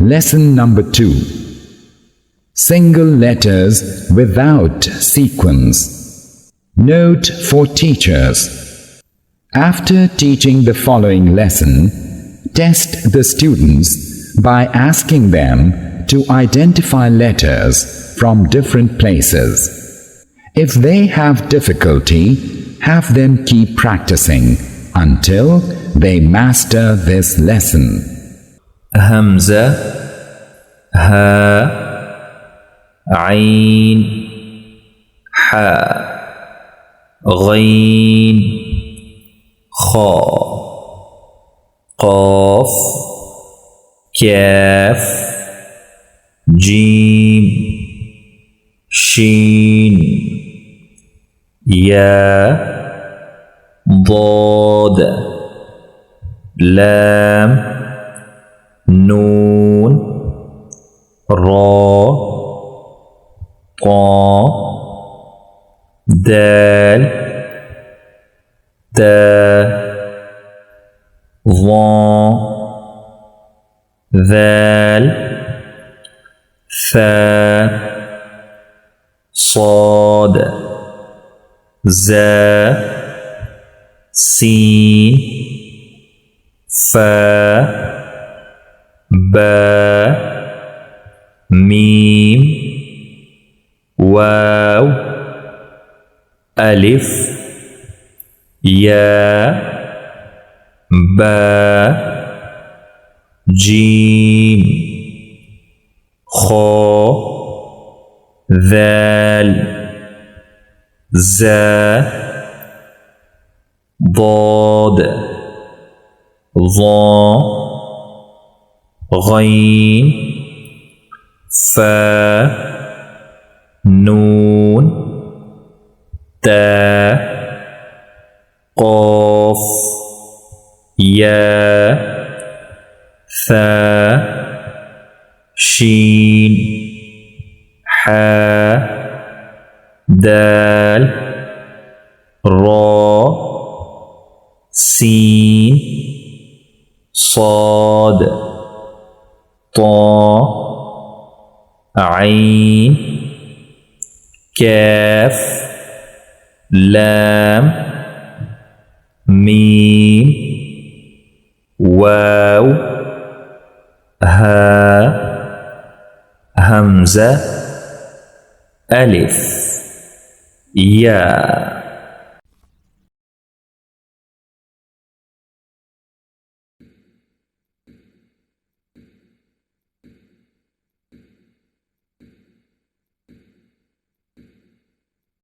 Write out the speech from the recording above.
Lesson number 2. Single letters without sequence. Note for teachers. After teaching the following lesson, test the students by asking them to identify letters from different places. If they have difficulty, have them keep practicing until they master this lesson. همزة ها عين حاء غين خاء قاف كاف جيم شين يا ضاد لام نون را طا دال دا ظا ذال ثا صاد زا سين فا با ميم واو ألف يا با جيم خا ذال زا ضاد ظا غين فا نون تا قاف يا ثا شين حا دال را سين صاد طا عين كاف لام ميم واو ها همزة ألف يا